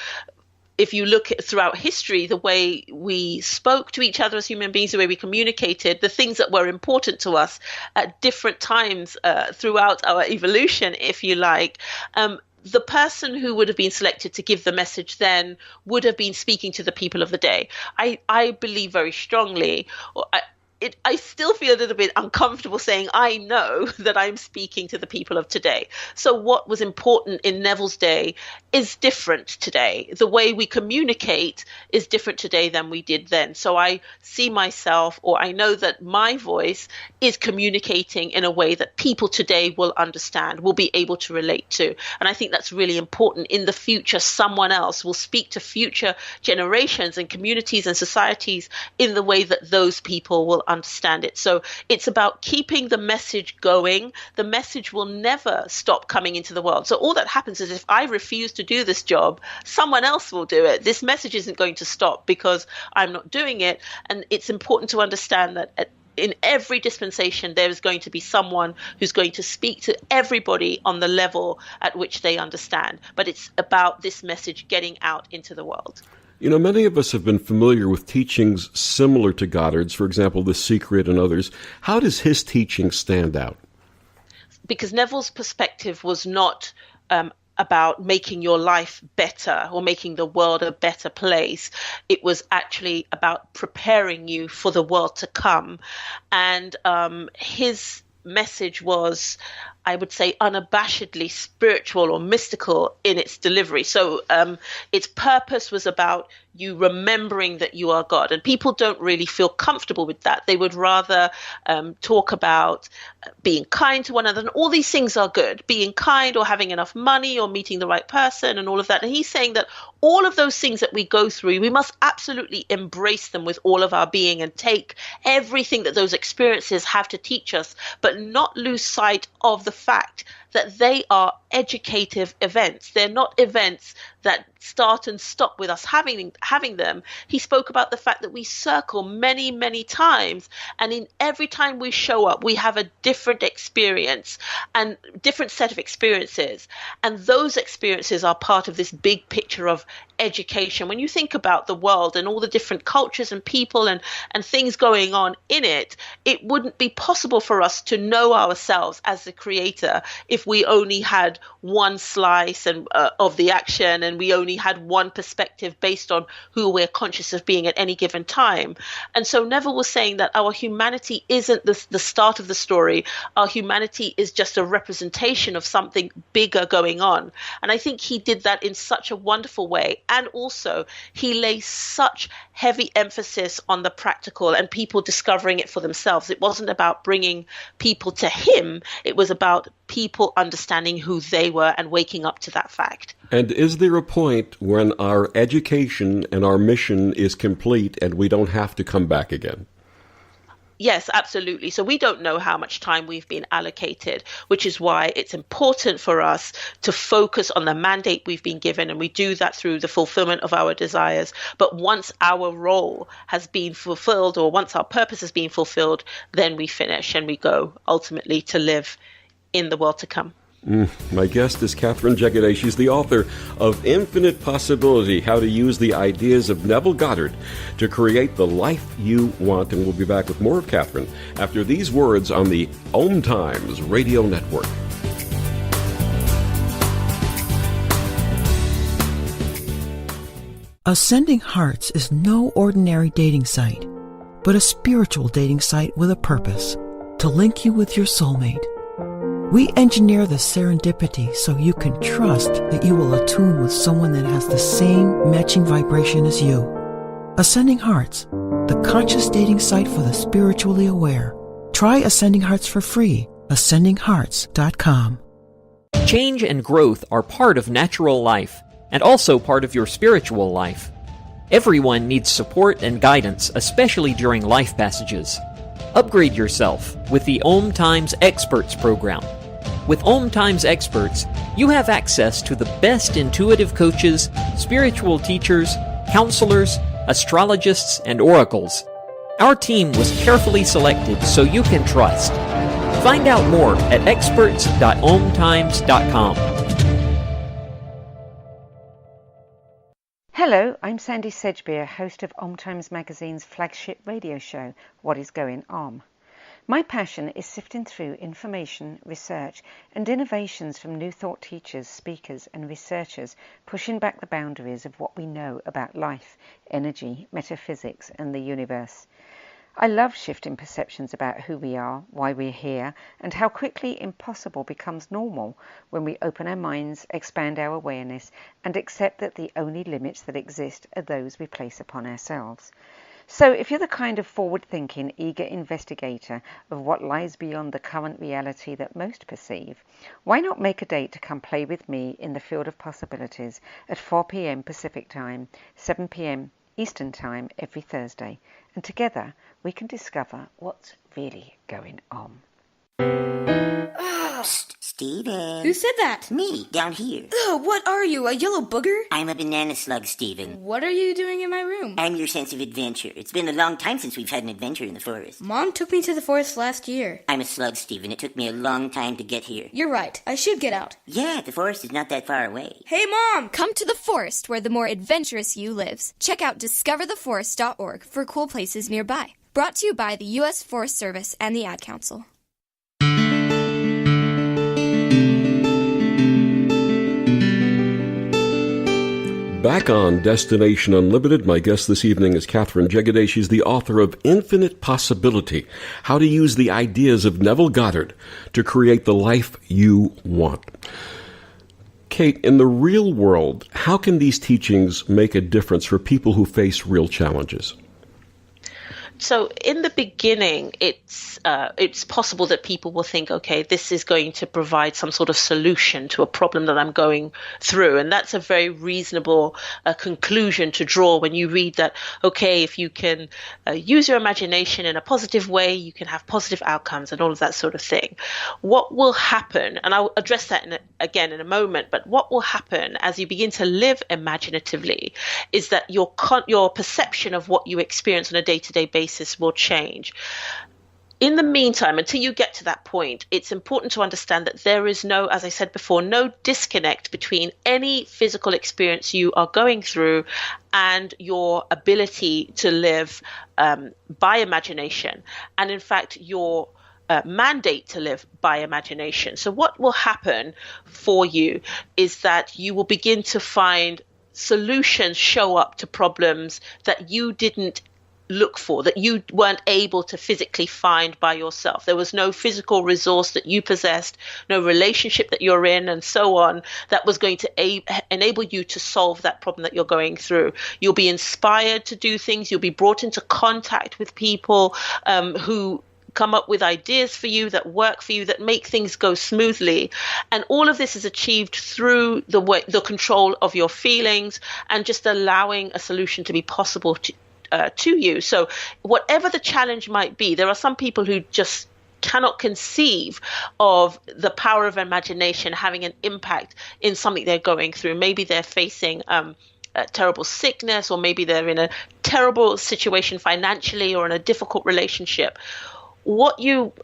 if you look throughout history, the way we spoke to each other as human beings, the way we communicated, the things that were important to us at different times throughout our evolution, if you like, the person who would have been selected to give the message then would have been speaking to the people of the day. I believe very strongly, I still feel a little bit uncomfortable saying I know that I'm speaking to the people of today. So what was important in Neville's day is different today. The way we communicate is different today than we did then. So I see myself, or I know that my voice is communicating in a way that people today will understand, will be able to relate to. And I think that's really important. In the future, someone else will speak to future generations and communities and societies in the way that those people will understand it. So it's about keeping the message going. The message will never stop coming into the world. So all that happens is if I refuse to do this job, someone else will do it. This message isn't going to stop because I'm not doing it. And it's important to understand that in every dispensation, there is going to be someone who's going to speak to everybody on the level at which they understand. But it's about this message getting out into the world. You know, many of us have been familiar with teachings similar to Goddard's, for example, The Secret and others. How does his teaching stand out? Because Neville's perspective was not about making your life better or making the world a better place. It was actually about preparing you for the world to come. And his message was, I would say, unabashedly spiritual or mystical in its delivery. So its purpose was about you remembering that you are God. And people don't really feel comfortable with that. They would rather talk about being kind to one another. And all these things are good, being kind or having enough money or meeting the right person and all of that. And he's saying that all of those things that we go through, we must absolutely embrace them with all of our being and take everything that those experiences have to teach us, but not lose sight of the fact that they are educative events. They're not events that start and stop with us having them. He spoke about the fact that we circle many, many times, and in every time we show up, we have a different experience and different set of experiences. And those experiences are part of this big picture of education. When you think about the world and all the different cultures and people and things going on in it, it wouldn't be possible for us to know ourselves as the creator if we only had one slice of the action, and we only had one perspective based on who we're conscious of being at any given time. And so Neville was saying that our humanity isn't the start of the story. Our humanity is just a representation of something bigger going on. And I think he did that in such a wonderful way. And also, he lays such heavy emphasis on the practical and people discovering it for themselves. It wasn't about bringing people to him. It was about people understanding who they were and waking up to that fact. And is there a point when our education and our mission is complete and we don't have to come back again? Yes, absolutely. So we don't know how much time we've been allocated, which is why it's important for us to focus on the mandate we've been given. And we do that through the fulfillment of our desires. But once our role has been fulfilled, or once our purpose has been fulfilled, then we finish and we go ultimately to live in the world to come. My guest is Katherine Jegede. She's the author of Infinite Possibility, How to Use the Ideas of Neville Goddard to Create the Life You Want. And we'll be back with more of Katherine after these words on the OMTimes Radio Network. Ascending Hearts is no ordinary dating site, but a spiritual dating site with a purpose, to link you with your soulmate. We engineer the serendipity so you can trust that you will attune with someone that has the same matching vibration as you. Ascending Hearts, the conscious dating site for the spiritually aware. Try Ascending Hearts for free. AscendingHearts.com. Change and growth are part of natural life, and also part of your spiritual life. Everyone needs support and guidance, especially during life passages. Upgrade yourself with the OMTimes Experts program. With OMTimes Experts, you have access to the best intuitive coaches, spiritual teachers, counselors, astrologists, and oracles. Our team was carefully selected so you can trust. Find out more at experts.omtimes.com. Hello, I'm Sandy Sedgbeer, host of OMTimes Magazine's flagship radio show, What is Going On? My passion is sifting through information, research, and innovations from New Thought teachers, speakers, and researchers pushing back the boundaries of what we know about life, energy, metaphysics, and the universe. I love shifting perceptions about who we are, why we're here, and how quickly impossible becomes normal when we open our minds, expand our awareness, and accept that the only limits that exist are those we place upon ourselves. So if you're the kind of forward-thinking, eager investigator of what lies beyond the current reality that most perceive, why not make a date to come play with me in the field of possibilities at 4 p.m. Pacific Time, 7 p.m. Eastern Time every Thursday, and together we can discover what's really going on. Psst, Steven. Who said that? Me, down here. Ugh, what are you, a yellow booger? I'm a banana slug, Steven. What are you doing in my room? I'm your sense of adventure. It's been a long time since we've had an adventure in the forest. Mom took me to the forest last year. I'm a slug, Steven. It took me a long time to get here. You're right. I should get out. Yeah, the forest is not that far away. Hey, Mom! Come to the forest where the more adventurous you lives. Check out discovertheforest.org for cool places nearby. Brought to you by the U.S. Forest Service and the Ad Council. Back on Destination Unlimited, my guest this evening is Katherine Jegede. She's the author of Infinite Possibility, How to Use the Ideas of Neville Goddard to Create the Life You Want. Kate, in the real world, how can these teachings make a difference for people who face real challenges? So in the beginning, it's possible that people will think, okay, this is going to provide some sort of solution to a problem that I'm going through. And that's a very reasonable conclusion to draw when you read that, okay, if you can use your imagination in a positive way, you can have positive outcomes and all of that sort of thing. What will happen, and I'll address that again in a moment, but what will happen as you begin to live imaginatively is that your perception of what you experience on a day-to-day basis will change. In the meantime, until you get to that point, it's important to understand that there is no, as I said before, no disconnect between any physical experience you are going through and your ability to live by imagination. And in fact, your mandate to live by imagination. So what will happen for you is that you will begin to find solutions show up to problems that you didn't look for, that you weren't able to physically find by yourself. There was no physical resource that you possessed, no relationship that you're in, and so on, that was going to enable you to solve that problem that you're going through. You'll be inspired to do things. You'll be brought into contact with people who come up with ideas for you, that work for you, that make things go smoothly. And all of this is achieved through the control of your feelings and just allowing a solution to be possible to you. So whatever the challenge might be, there are some people who just cannot conceive of the power of imagination having an impact in something they're going through. Maybe they're facing a terrible sickness, or maybe they're in a terrible situation financially or in a difficult relationship. What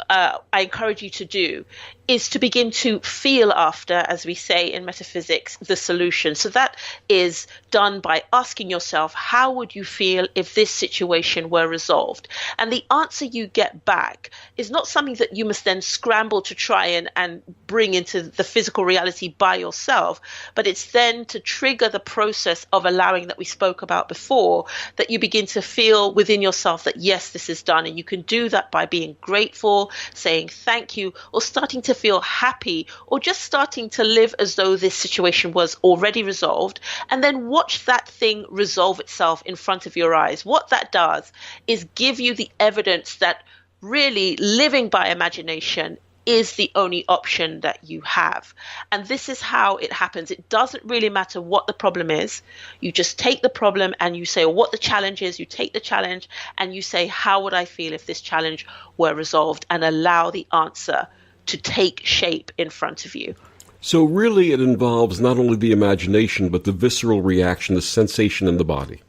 I encourage you to do is to begin to feel after, as we say in metaphysics, the solution. So that is done by asking yourself, how would you feel if this situation were resolved? And the answer you get back is not something that you must then scramble to try and bring into the physical reality by yourself, but it's then to trigger the process of allowing that we spoke about before, that you begin to feel within yourself that, yes, this is done. And you can do that by being grateful, saying thank you, or starting to feel happy, or just starting to live as though this situation was already resolved, and then watch that thing resolve itself in front of your eyes. What that does is give you the evidence that really living by imagination is the only option that you have. And this is how it happens. It doesn't really matter what the problem is. You just take the problem and you say, or what the challenge is, you take the challenge and you say, how would I feel if this challenge were resolved, and allow the answer to take shape in front of you. So really it involves not only the imagination, but the visceral reaction, the sensation in the body.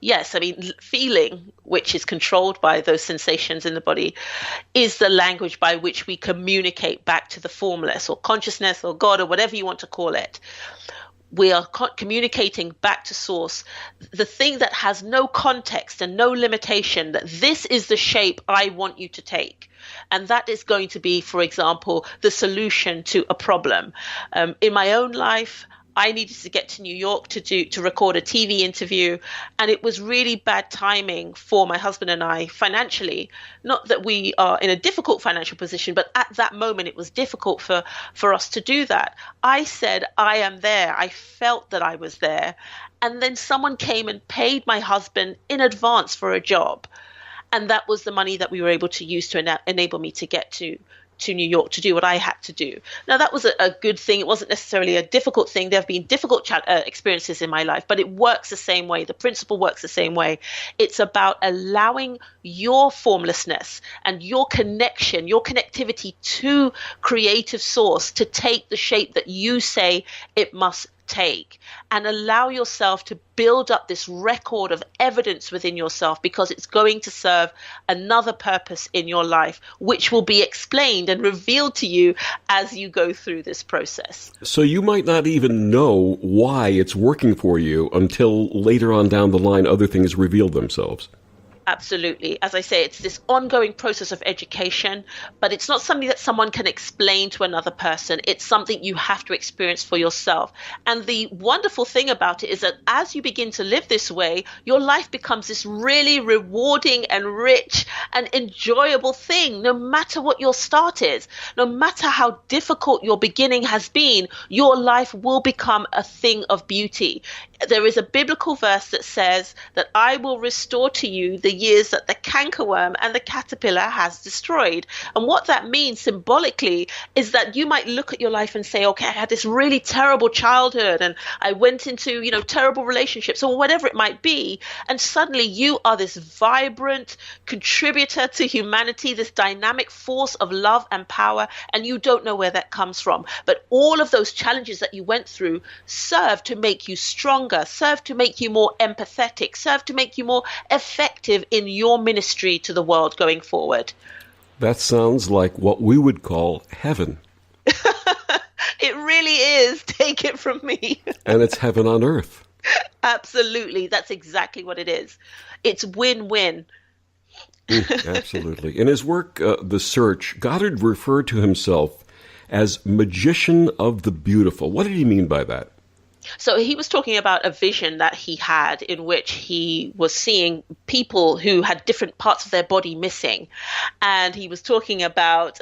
Yes, I mean, feeling, which is controlled by those sensations in the body, is the language by which we communicate back to the formless, or consciousness, or God, or whatever you want to call it. We are communicating back to source, the thing that has no context and no limitation, that this is the shape I want you to take. And that is going to be, for example, the solution to a problem. In my own life, I needed to get to New York to record a TV interview, and it was really bad timing for my husband and I financially. Not that we are in a difficult financial position, but at that moment it was difficult for us to do that. I said, I am there. I felt that I was there. And then someone came and paid my husband in advance for a job. And that was the money that we were able to use to enable me to get to New York to do what I had to do. Now, that was a good thing. It wasn't necessarily a difficult thing. There have been difficult experiences in my life, but it works the same way. The principle works the same way. It's about allowing your formlessness and your connection, your connectivity to creative source to take the shape that you say it must take, and allow yourself to build up this record of evidence within yourself, because it's going to serve another purpose in your life, which will be explained and revealed to you as you go through this process. So you might not even know why it's working for you until later on down the line other things reveal themselves. Absolutely. As I say, it's this ongoing process of education, but it's not something that someone can explain to another person. It's something you have to experience for yourself. And the wonderful thing about it is that as you begin to live this way, your life becomes this really rewarding and rich and enjoyable thing, no matter what your start is. No matter how difficult your beginning has been, your life will become a thing of beauty. There is a biblical verse that says that I will restore to you the years that the cankerworm and the caterpillar has destroyed. And what that means symbolically is that you might look at your life and say, okay, I had this really terrible childhood and I went into, terrible relationships or whatever it might be. And suddenly you are this vibrant contributor to humanity, this dynamic force of love and power, and you don't know where that comes from. But all of those challenges that you went through serve to make you stronger, serve to make you more empathetic, serve to make you more effective in your ministry to the world going forward. That sounds like what we would call heaven. It really is. Take it from me. And it's heaven on earth. Absolutely. That's exactly what it is. It's win-win. Absolutely. In his work, The Search, Goddard referred to himself as magician of the beautiful. What did he mean by that? So he was talking about a vision that he had in which he was seeing people who had different parts of their body missing. And he was talking about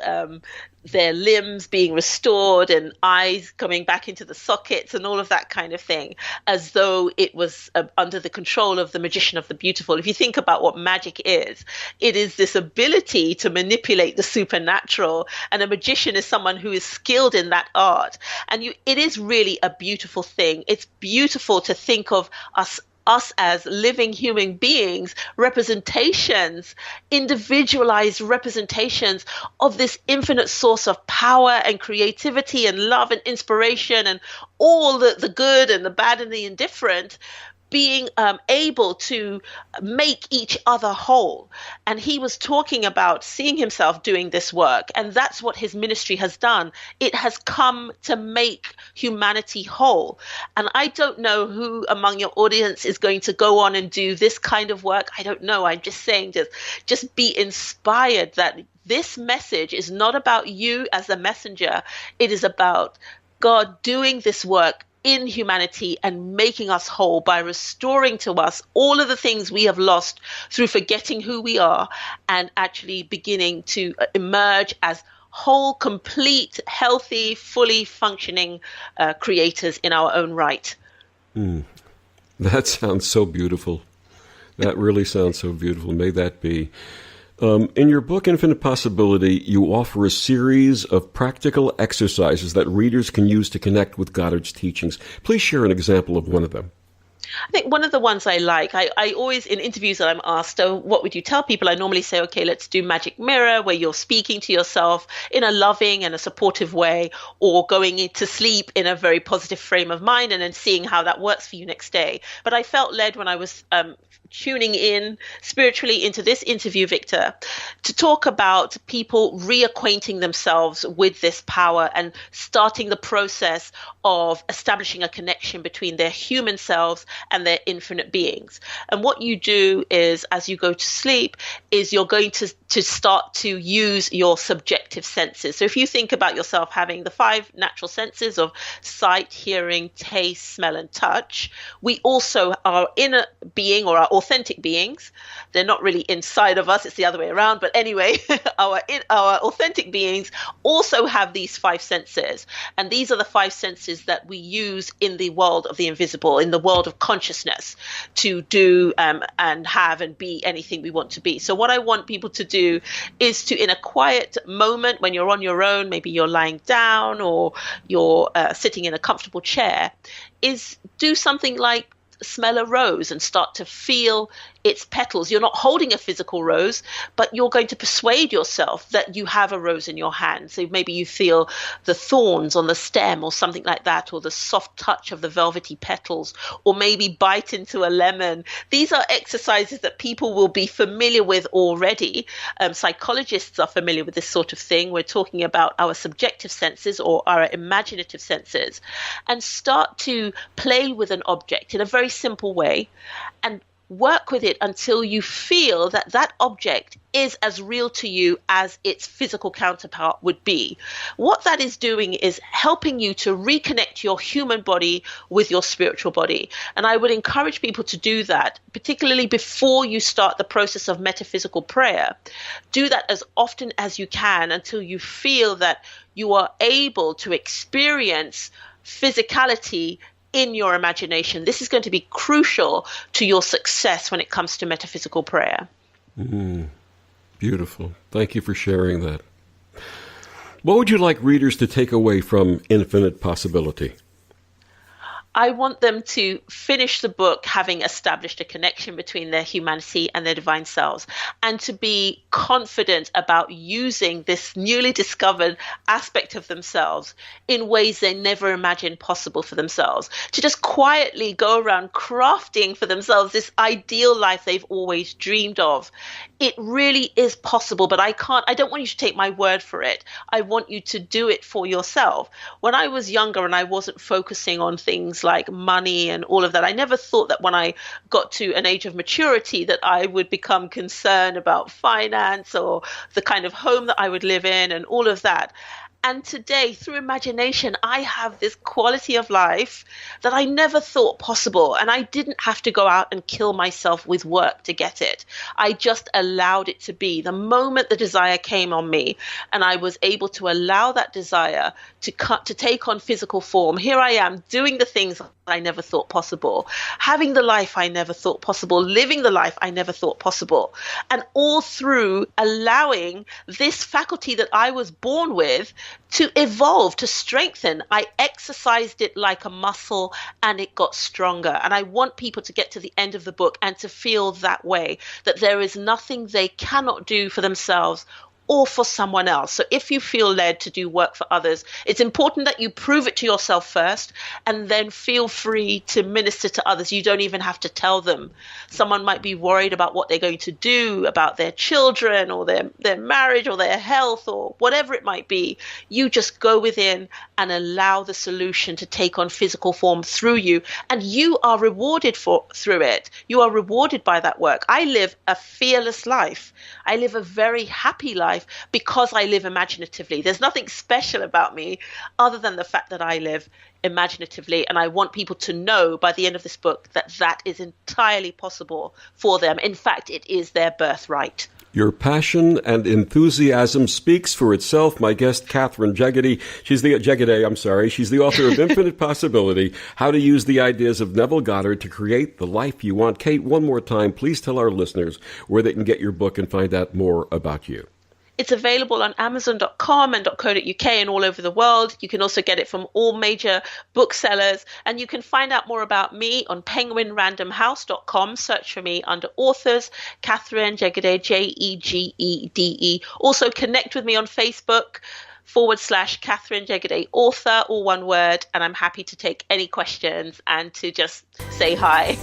their limbs being restored and eyes coming back into the sockets and all of that kind of thing, as though it was under the control of the magician of the beautiful. If you think about what magic is, it is this ability to manipulate the supernatural, and a magician is someone who is skilled in that art. And it is really a beautiful thing. It's beautiful to think of us as living human beings, representations, individualized representations of this infinite source of power and creativity and love and inspiration and all the good and the bad and the indifferent, being able to make each other whole. And he was talking about seeing himself doing this work. And that's what his ministry has done. It has come to make humanity whole. And I don't know who among your audience is going to go on and do this kind of work. I don't know. I'm just saying, just be inspired that this message is not about you as a messenger. It is about God doing this work in humanity and making us whole by restoring to us all of the things we have lost through forgetting who we are and actually beginning to emerge as whole, complete, healthy, fully functioning creators in our own right. That sounds so beautiful. That really sounds so beautiful. May that be. In your book, Infinite Possibility, you offer a series of practical exercises that readers can use to connect with Goddard's teachings. Please share an example of one of them. I think one of the ones I like, I always, in interviews that I'm asked, what would you tell people? I normally say, okay, let's do Magic Mirror, where you're speaking to yourself in a loving and a supportive way, or going to sleep in a very positive frame of mind and then seeing how that works for you next day. But I felt led when I was tuning in spiritually into this interview, Victor, to talk about people reacquainting themselves with this power and starting the process of establishing a connection between their human selves and their infinite beings. And what you do is, as you go to sleep, is you're going to start to use your subjective senses. So if you think about yourself having the 5 natural senses of sight, hearing, taste, smell, and touch, we also are inner being, or our authentic beings. They're not really inside of us, it's the other way around, but anyway, our authentic beings also have these 5 senses, and these are the 5 senses that we use in the world of the invisible, in the world of consciousness, to do and have and be anything we want to be. So what I want people to do is to, in a quiet moment when you're on your own, maybe you're lying down or you're sitting in a comfortable chair, is do something like smell a rose and start to feel its petals. You're not holding a physical rose, but you're going to persuade yourself that you have a rose in your hand. So maybe you feel the thorns on the stem or something like that, or the soft touch of the velvety petals, or maybe bite into a lemon. These are exercises that people will be familiar with already. Psychologists are familiar with this sort of thing. We're talking about our subjective senses or our imaginative senses, and start to play with an object in a very simple way and work with it until you feel that that object is as real to you as its physical counterpart would be. What that is doing is helping you to reconnect your human body with your spiritual body. And I would encourage people to do that, particularly before you start the process of metaphysical prayer. Do that as often as you can until you feel that you are able to experience physicality in your imagination. This is going to be crucial to your success when it comes to metaphysical prayer. Beautiful. Thank you for sharing that. What would you like readers to take away from Infinite Possibility? I want them to finish the book having established a connection between their humanity and their divine selves, and to be confident about using this newly discovered aspect of themselves in ways they never imagined possible for themselves. To just quietly go around crafting for themselves this ideal life they've always dreamed of. It really is possible, but I don't want you to take my word for it. I want you to do it for yourself. When I was younger and I wasn't focusing on things like money and all of that, I never thought that when I got to an age of maturity that I would become concerned about finance or the kind of home that I would live in and all of that. And today, through imagination, I have this quality of life that I never thought possible. And I didn't have to go out and kill myself with work to get it. I just allowed it to be. The moment the desire came on me and I was able to allow that desire to take on physical form, here I am doing the things I never thought possible, having the life I never thought possible, living the life I never thought possible. And all through allowing this faculty that I was born with to evolve, to strengthen. I exercised it like a muscle and it got stronger. And I want people to get to the end of the book and to feel that way, that there is nothing they cannot do for themselves or for someone else. So if you feel led to do work for others, it's important that you prove it to yourself first and then feel free to minister to others. You don't even have to tell them. Someone might be worried about what they're going to do, about their children or their marriage or their health or whatever it might be. You just go within and allow the solution to take on physical form through you, and you are rewarded through it. You are rewarded by that work. I live a fearless life. I live a very happy life because I live imaginatively. There's nothing special about me other than the fact that I live imaginatively, and I want people to know by the end of this book that that is entirely possible for them. In fact, it is their birthright. Your passion and enthusiasm speaks for itself. My guest, Katherine Jegede, she's the author of Infinite Possibility, How to Use the Ideas of Neville Goddard to Create the Life You Want. Kate, one more time, please tell our listeners where they can get your book and find out more about you. It's available on Amazon.com and .co.uk and all over the world. You can also get it from all major booksellers. And you can find out more about me on penguinrandomhouse.com. Search for me under authors, Katherine Jegede, Jegede. Also connect with me on Facebook /Katherine Jegede author, all one word. And I'm happy to take any questions and to just say hi.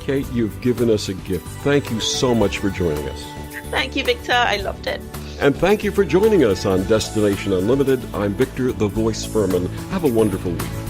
Kate, you've given us a gift. Thank you so much for joining us. Thank you, Victor. I loved it. And thank you for joining us on Destination Unlimited. I'm Victor, the Voice Furman. Have a wonderful week.